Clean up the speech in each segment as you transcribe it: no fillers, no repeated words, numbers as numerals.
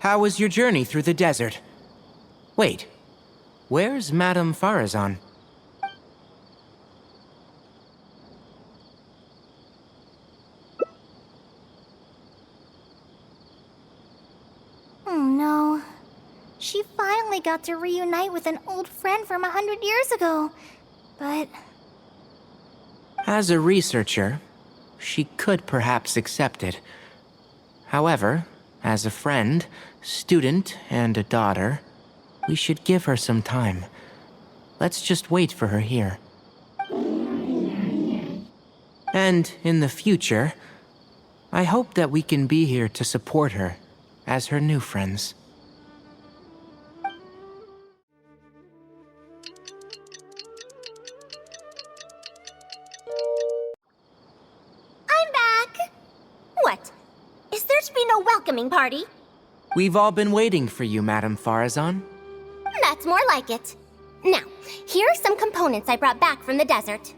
How was your journey through the desert? Wait, where's Madame Faruzan? Oh no. She finally got to reunite with an old friend from 100 years ago. But... As a researcher, she could perhaps accept it. However, as a friend, student, and a daughter, we should give her some time. Let's just wait for her here. And in the future, I hope that we can be here to support her as her new friends. I'm back! What? Is there to be no welcoming party? We've all been waiting for you, Madame Faruzan. That's more like it. Now, here are some components I brought back from the desert.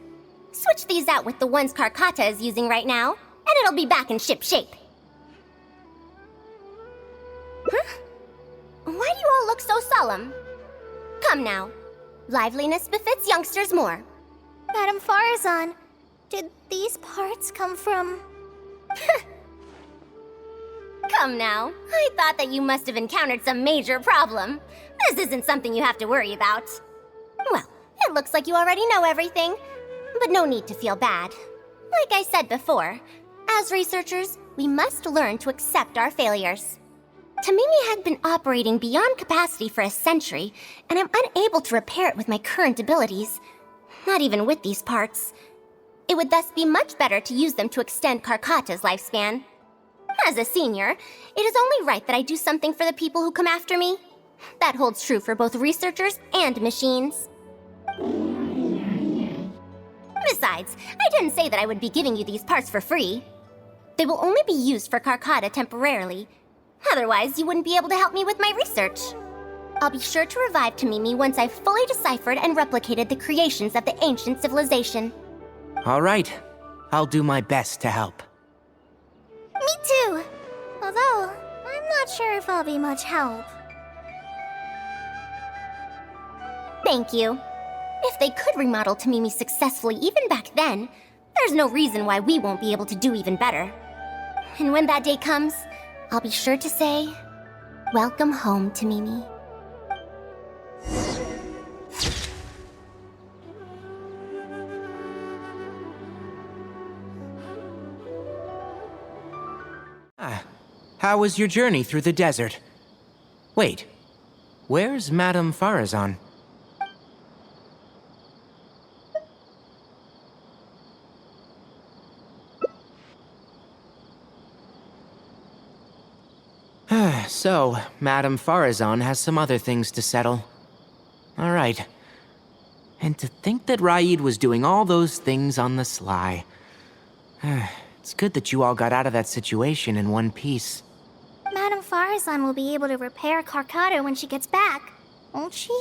Switch these out with the ones Karkata is using right now, and it'll be back in ship shape. Huh? Why do you all look so solemn? Come now. Liveliness befits youngsters more. Madame Faruzan, did these parts come from... Come now. I thought that you must have encountered some major problem. This isn't something you have to worry about. Well, it looks like you already know everything, but no need to feel bad. Like I said before, as researchers, we must learn to accept our failures. Tamiil had been operating beyond capacity for a century, and I'm unable to repair it with my current abilities. Not even with these parts. It would thus be much better to use them to extend Karkata's lifespan. As a senior, it is only right that I do something for the people who come after me. That holds true for both researchers and machines. Besides, I didn't say that I would be giving you these parts for free. They will only be used for Karkata temporarily. Otherwise, you wouldn't be able to help me with my research. I'll be sure to revive Tamimi once I've fully deciphered and replicated the creations of the ancient civilization. All right, I'll do my best to help. Me too. Although, I'm not sure if I'll be much help. Thank you. If they could remodel Tamimi successfully even back then, there's no reason why we won't be able to do even better. And when that day comes, I'll be sure to say, welcome home, Tamimi. How was your journey through the desert? Wait, where's Madame Faruzan? So, Madame Faruzan has some other things to settle. All right. And to think that Raid was doing all those things on the sly. It's good that you all got out of that situation in one piece. Madame Faruzan will be able to repair Karkata when she gets back, won't she?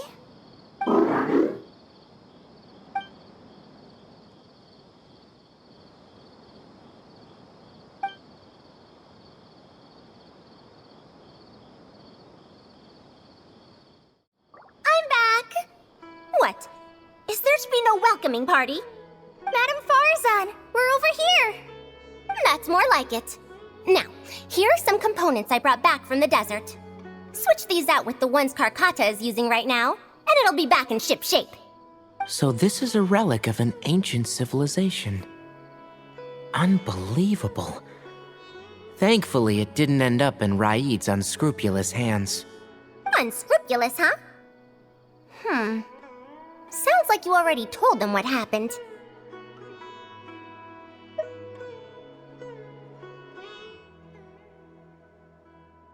What? Is there to be no welcoming party? Madame Faruzan, we're over here! That's more like it. Now, here are some components I brought back from the desert. Switch these out with the ones Karkata is using right now, and it'll be back in ship shape. So this is a relic of an ancient civilization. Unbelievable. Thankfully, it didn't end up in Raid's unscrupulous hands. Unscrupulous, huh? Sounds like you already told them what happened.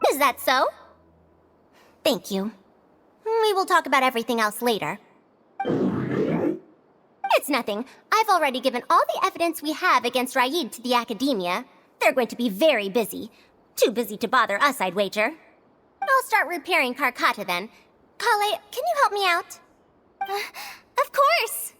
Is that so? Thank you. We will talk about everything else later. It's nothing. I've already given all the evidence we have against Raid to the Academia. They're going to be very busy. Too busy to bother us, I'd wager. I'll start repairing Karkata then. Kale, can you help me out? Of course!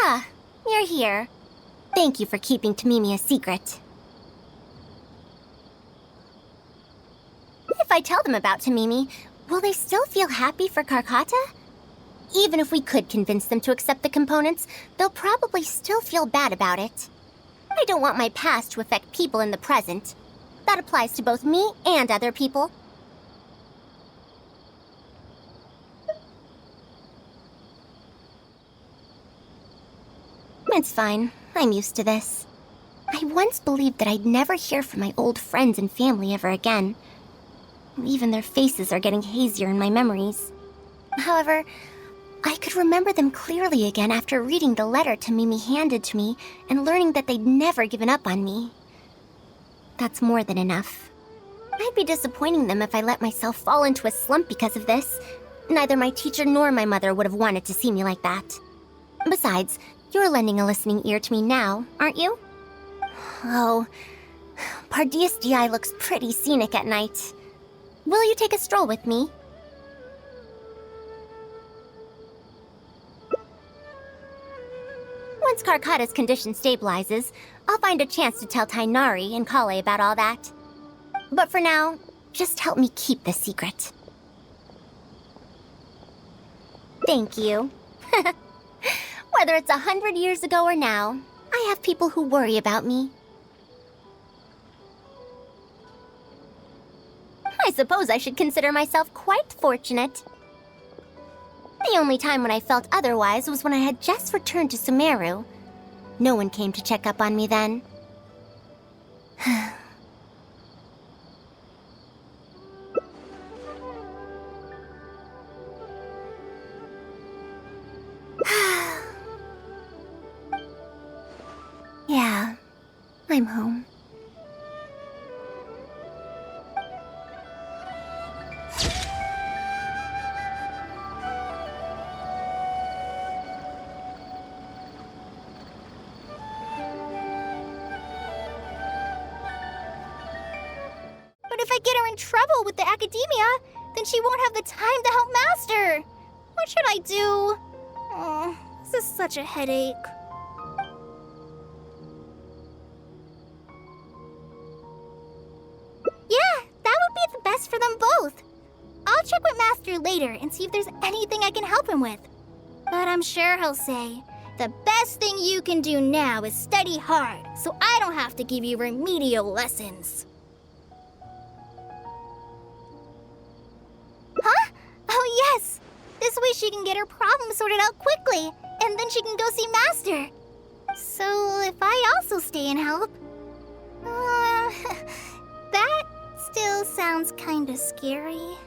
Ah, you're here. Thank you for keeping Tamimi a secret. If I tell them about Tamimi, will they still feel happy for Karkata? Even if we could convince them to accept the components, they'll probably still feel bad about it. I don't want my past to affect people in the present. That applies to both me and other people. It's fine. I'm used to this. I once believed that I'd never hear from my old friends and family ever again. Even their faces are getting hazier in my memories. However, I could remember them clearly again after reading the letter Tamimi handed to me and learning that they'd never given up on me. That's more than enough. I'd be disappointing them if I let myself fall into a slump because of this. Neither my teacher nor my mother would have wanted to see me like that. Besides, you're lending a listening ear to me now, aren't you? Oh, Pardeus DI looks pretty scenic at night. Will you take a stroll with me? Once Karkata's condition stabilizes, I'll find a chance to tell Tainari and Kale about all that. But for now, just help me keep this secret. Thank you. Whether it's 100 years ago or now, I have people who worry about me. I suppose I should consider myself quite fortunate. The only time when I felt otherwise was when I had just returned to Sumeru. No one came to check up on me then. Yeah, I'm home. But if I get her in trouble with the academia, then she won't have the time to help Master. What should I do? Oh, this is such a headache. Yeah, that would be the best for them both. I'll check with Master later and see if there's anything I can help him with. But I'm sure he'll say, the best thing you can do now is study hard, so I don't have to give you remedial lessons. Huh? Oh yes! This way she can get her problem sorted out quickly, and then she can go see Master. So if I also stay and help... that still sounds kinda scary.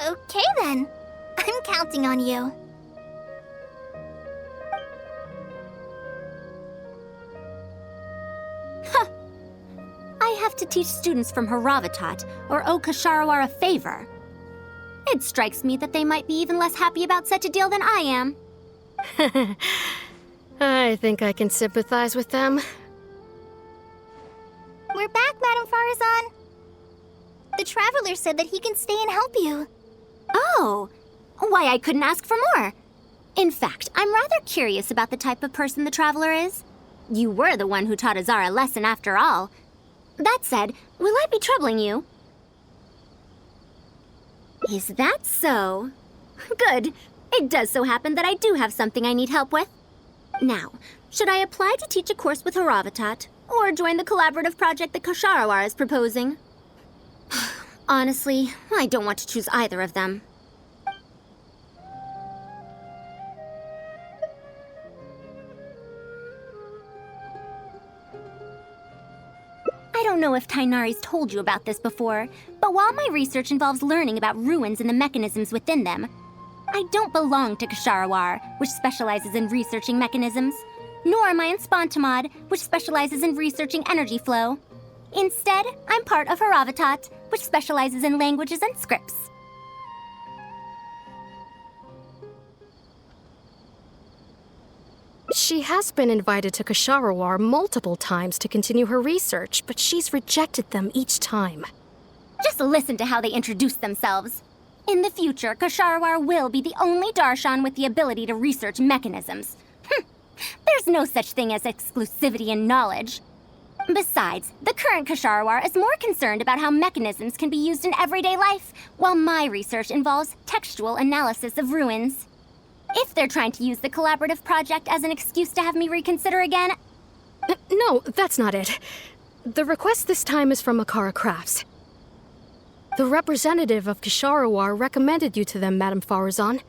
Okay then. I'm counting on you. I have to teach students from Haravatat or owe Kasharawar a favor. It strikes me that they might be even less happy about such a deal than I am. I think I can sympathize with them. We're back, Madam Faruzan. The Traveler said that he can stay and help you. Oh, why I couldn't ask for more. In fact, I'm rather curious about the type of person the Traveler is. You were the one who taught Azara a lesson after all. That said, will I be troubling you? Is that so? Good. It does so happen that I do have something I need help with. Now, should I apply to teach a course with Haravatat, or join the collaborative project that Kasharawar is proposing? Honestly, I don't want to choose either of them. I don't know if Tainari's told you about this before, but while my research involves learning about ruins and the mechanisms within them, I don't belong to Kasharawar, which specializes in researching mechanisms, nor am I in Spontamod, which specializes in researching energy flow. Instead, I'm part of Haravatat, which specializes in languages and scripts. She has been invited to Kasharawar multiple times to continue her research, but she's rejected them each time. Just listen to how they introduce themselves. In the future, Ksharawar will be the only Darshan with the ability to research mechanisms. There's no such thing as exclusivity in knowledge. Besides, the current Ksharawar is more concerned about how mechanisms can be used in everyday life, while my research involves textual analysis of ruins. If they're trying to use the collaborative project as an excuse to have me reconsider again... No, that's not it. The request this time is from Akara Crafts. The representative of Ksharawar recommended you to them, Madame Faruzan.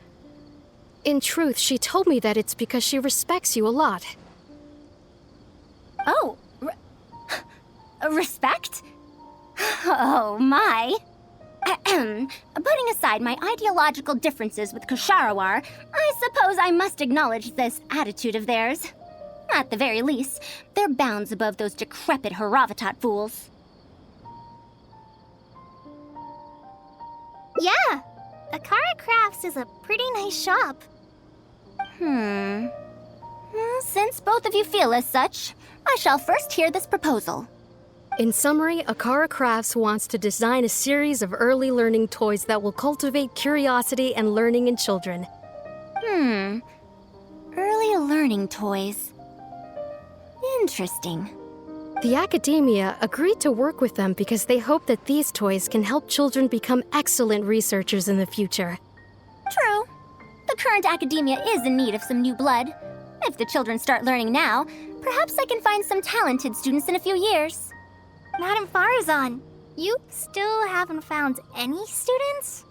In truth, she told me that it's because she respects you a lot. Oh, respect? Oh, my. Putting aside my ideological differences with Ksharawar, I suppose I must acknowledge this attitude of theirs. At the very least, they're bounds above those decrepit Haravatat fools. Yeah, Akara Crafts is a pretty nice shop. Since both of you feel as such, I shall first hear this proposal. In summary, Akara Crafts wants to design a series of early learning toys that will cultivate curiosity and learning in children. Early learning toys. Interesting. The academia agreed to work with them because they hope that these toys can help children become excellent researchers in the future. True. The current academia is in need of some new blood. If the children start learning now, perhaps I can find some talented students in a few years. Madame Faruzan, you still haven't found any students?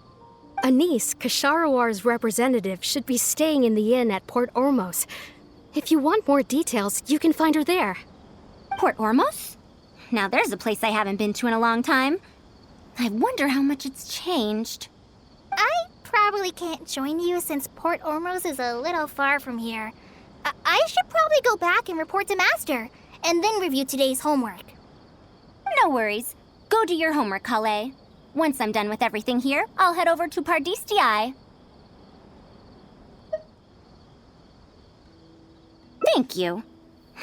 Anise, Kasharawar's representative, should be staying in the inn at Port Ormos. If you want more details, you can find her there. Port Ormos? Now there's a place I haven't been to in a long time. I wonder how much it's changed. I probably can't join you since Port Ormos is a little far from here. I should probably go back and report to Master, and then review today's homework. No worries. Go do your homework, Kale. Once I'm done with everything here, I'll head over to Pardistii. Thank you.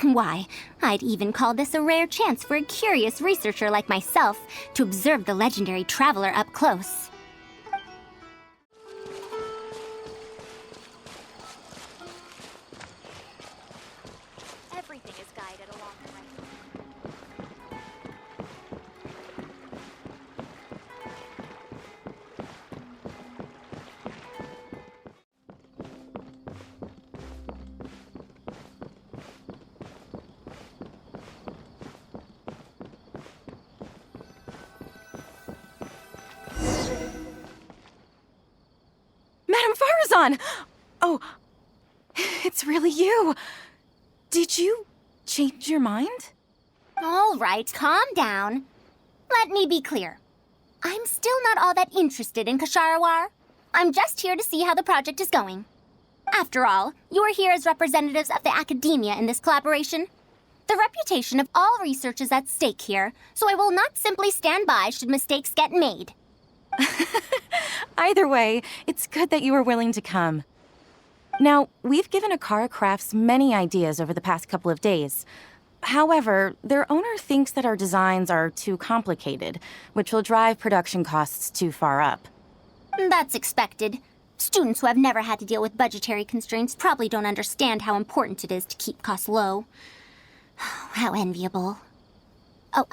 Why, I'd even call this a rare chance for a curious researcher like myself to observe the legendary traveler up close. Everything is guided along the way. Madame Faruzan! Oh, it's really you. Did you change your mind? All right, calm down. Let me be clear. I'm still not all that interested in Ksharawar. I'm just here to see how the project is going. After all, you're here as representatives of the academia in this collaboration. The reputation of all research is at stake here, so I will not simply stand by should mistakes get made. Either way, it's good that you were willing to come. Now, we've given Akara Crafts many ideas over the past couple of days. However, their owner thinks that our designs are too complicated, which will drive production costs too far up. That's expected. Students who have never had to deal with budgetary constraints probably don't understand how important it is to keep costs low. How enviable. Oh,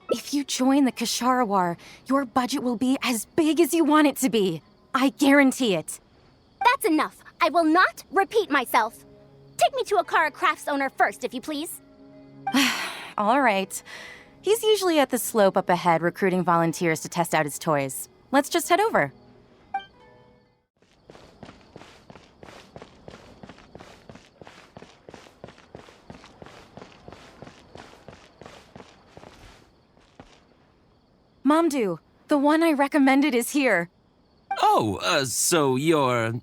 If you join the Ksharawar, your budget will be as big as you want it to be. I guarantee it. That's enough. I will not repeat myself. Take me to Akara Crafts owner first, if you please. All right. He's usually at the slope up ahead recruiting volunteers to test out his toys. Let's just head over. Mamdu, the one I recommended is here. Oh, so you're,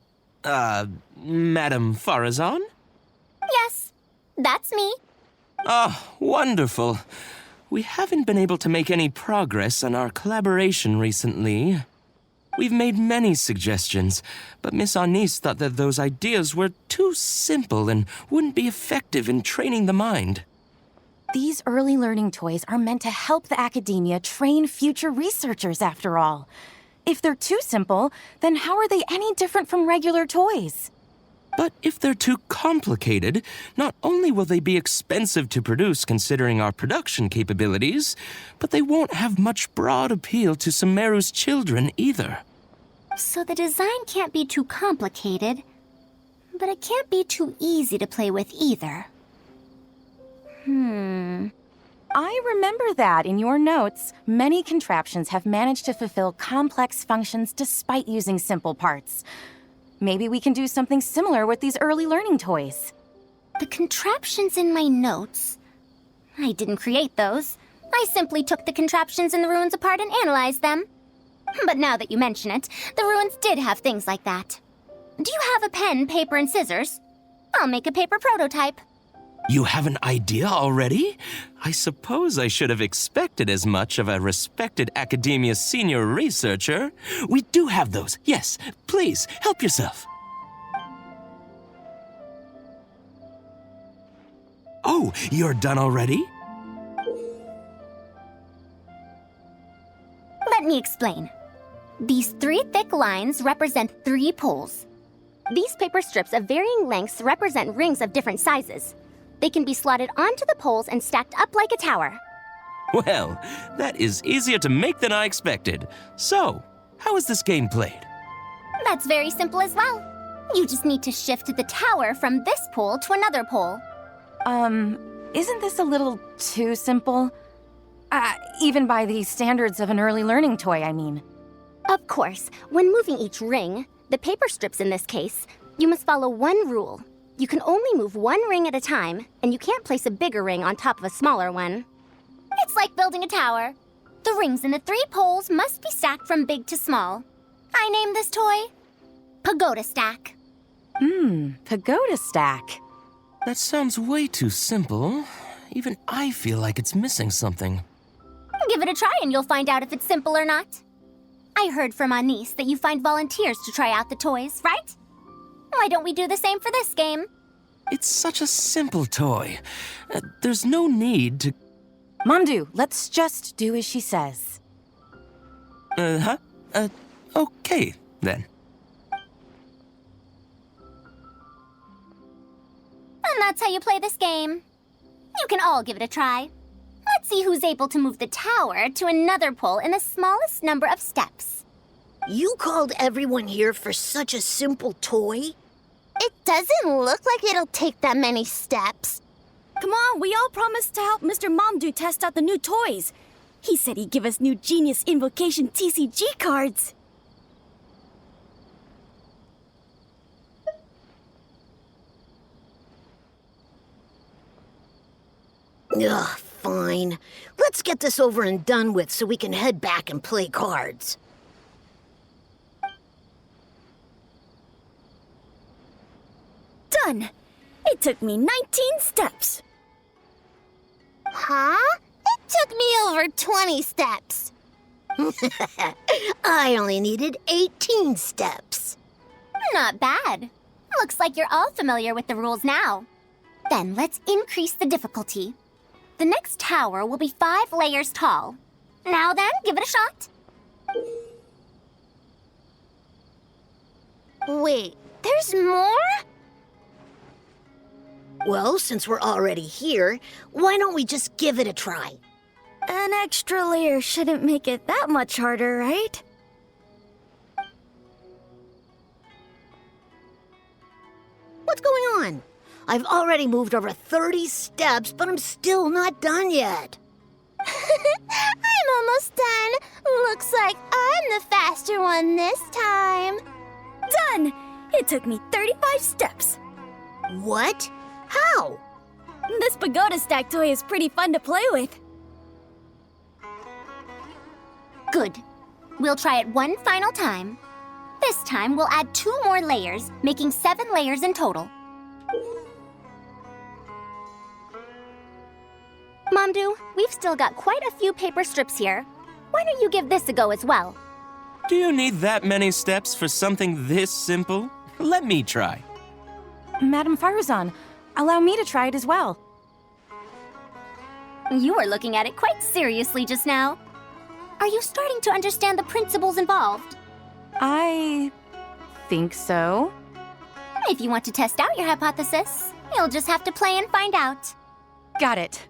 Madame Faruzan? Yes, that's me. Oh, wonderful. We haven't been able to make any progress on our collaboration recently. We've made many suggestions, but Miss Anise thought that those ideas were too simple and wouldn't be effective in training the mind. These early learning toys are meant to help the academia train future researchers, after all. If they're too simple, then how are they any different from regular toys? But if they're too complicated, not only will they be expensive to produce considering our production capabilities, but they won't have much broad appeal to Sumeru's children either. So the design can't be too complicated, but it can't be too easy to play with either. I remember that in your notes, many contraptions have managed to fulfill complex functions despite using simple parts. Maybe we can do something similar with these early learning toys. The contraptions in my notes? I didn't create those. I simply took the contraptions in the ruins apart and analyzed them. But now that you mention it, the ruins did have things like that. Do you have a pen, paper, and scissors? I'll make a paper prototype. You have an idea already? I suppose I should have expected as much of a respected academia senior researcher. We do have those. Yes, please, help yourself. Oh, you're done already? Let me explain. These 3 thick lines represent 3 poles. These paper strips of varying lengths represent rings of different sizes. They can be slotted onto the poles and stacked up like a tower. Well, that is easier to make than I expected. So, how is this game played? That's very simple as well. You just need to shift the tower from this pole to another pole. Isn't this a little too simple? Even by the standards of an early learning toy, I mean. Of course, when moving each ring, the paper strips in this case, you must follow one rule. You can only move one ring at a time, and you can't place a bigger ring on top of a smaller one. It's like building a tower. The rings in the 3 poles must be stacked from big to small. I named this toy Pagoda Stack. Pagoda stack. That sounds way too simple. Even I feel like it's missing something. Give it a try and you'll find out if it's simple or not. I heard from Anise that you find volunteers to try out the toys, right? Why don't we do the same for this game? It's such a simple toy. There's no need to... Mamdu, let's just do as she says. Okay, then. And that's how you play this game. You can all give it a try. Let's see who's able to move the tower to another pole in the smallest number of steps. You called everyone here for such a simple toy? It doesn't look like it'll take that many steps. Come on, we all promised to help Mr. Mamdu test out the new toys. He said he'd give us new Genius Invocation TCG cards. Ugh, fine. Let's get this over and done with so we can head back and play cards. Done! It took me 19 steps. Huh? It took me over 20 steps. I only needed 18 steps. Not bad. Looks like you're all familiar with the rules now. Then let's increase the difficulty. The next tower will be 5 layers tall. Now then, give it a shot. Wait, there's more? Well, since we're already here, why don't we just give it a try? An extra layer shouldn't make it that much harder, right? What's going on? I've already moved over 30 steps, but I'm still not done yet. I'm almost done. Looks like I'm the faster one this time. Done! It took me 35 steps. What? How? This pagoda stack toy is pretty fun to play with. Good. We'll try it one final time. This time, we'll add 2 more layers, making 7 layers in total. Mamdu, we've still got quite a few paper strips here. Why don't you give this a go as well? Do you need that many steps for something this simple? Let me try. Madam Faruzan, allow me to try it as well. You were looking at it quite seriously just now. Are you starting to understand the principles involved? I think so. If you want to test out your hypothesis, you'll just have to play and find out. Got it.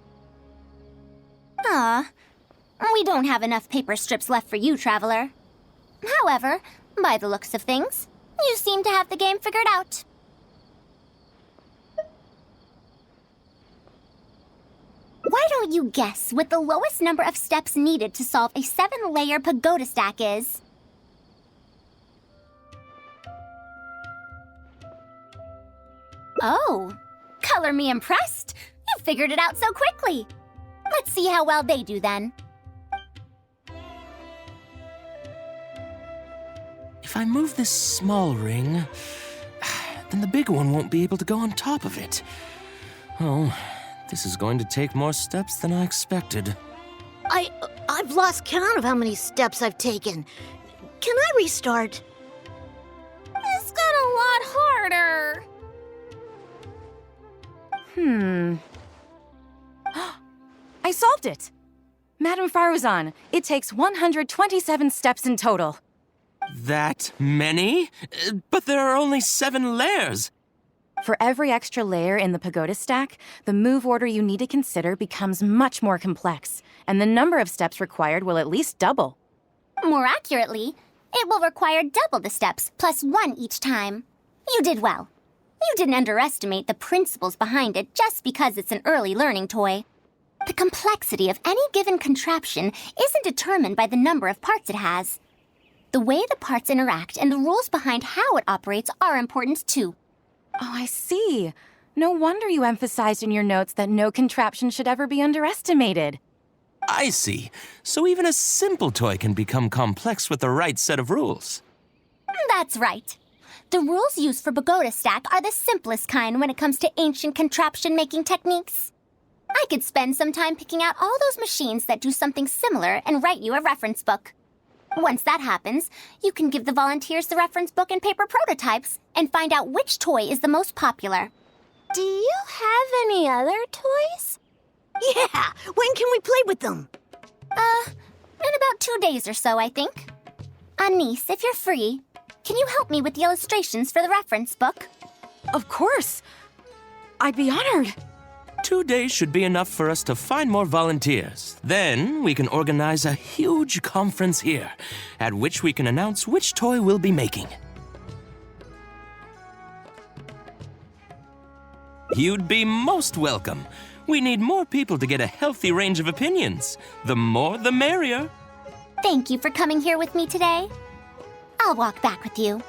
We don't have enough paper strips left for you, Traveler. However, by the looks of things, you seem to have the game figured out. Why don't you guess what the lowest number of steps needed to solve a 7-layer pagoda stack is? Oh, color me impressed. You figured it out so quickly. Let's see how well they do then. If I move this small ring, then the big one won't be able to go on top of it. Oh, this is going to take more steps than I expected. I've lost count of how many steps I've taken. Can I restart? This got a lot harder. I solved it! Madam Faruzan, it takes 127 steps in total. That many? But there are only 7 layers. For every extra layer in the pagoda stack, the move order you need to consider becomes much more complex, and the number of steps required will at least double. More accurately, it will require double the steps, plus 1 each time. You did well. You didn't underestimate the principles behind it just because it's an early learning toy. The complexity of any given contraption isn't determined by the number of parts it has. The way the parts interact and the rules behind how it operates are important too. Oh, I see. No wonder you emphasized in your notes that no contraption should ever be underestimated. I see. So even a simple toy can become complex with the right set of rules. That's right. The rules used for Pagoda Stack are the simplest kind when it comes to ancient contraption-making techniques. I could spend some time picking out all those machines that do something similar and write you a reference book. Once that happens, you can give the volunteers the reference book and paper prototypes and find out which toy is the most popular. Do you have any other toys? Yeah! When can we play with them? In about 2 days or so, I think. Anise, if you're free, can you help me with the illustrations for the reference book? Of course! I'd be honored. 2 days should be enough for us to find more volunteers. Then we can organize a huge conference here, at which we can announce which toy we'll be making. You'd be most welcome. We need more people to get a healthy range of opinions. The more, the merrier. Thank you for coming here with me today. I'll walk back with you.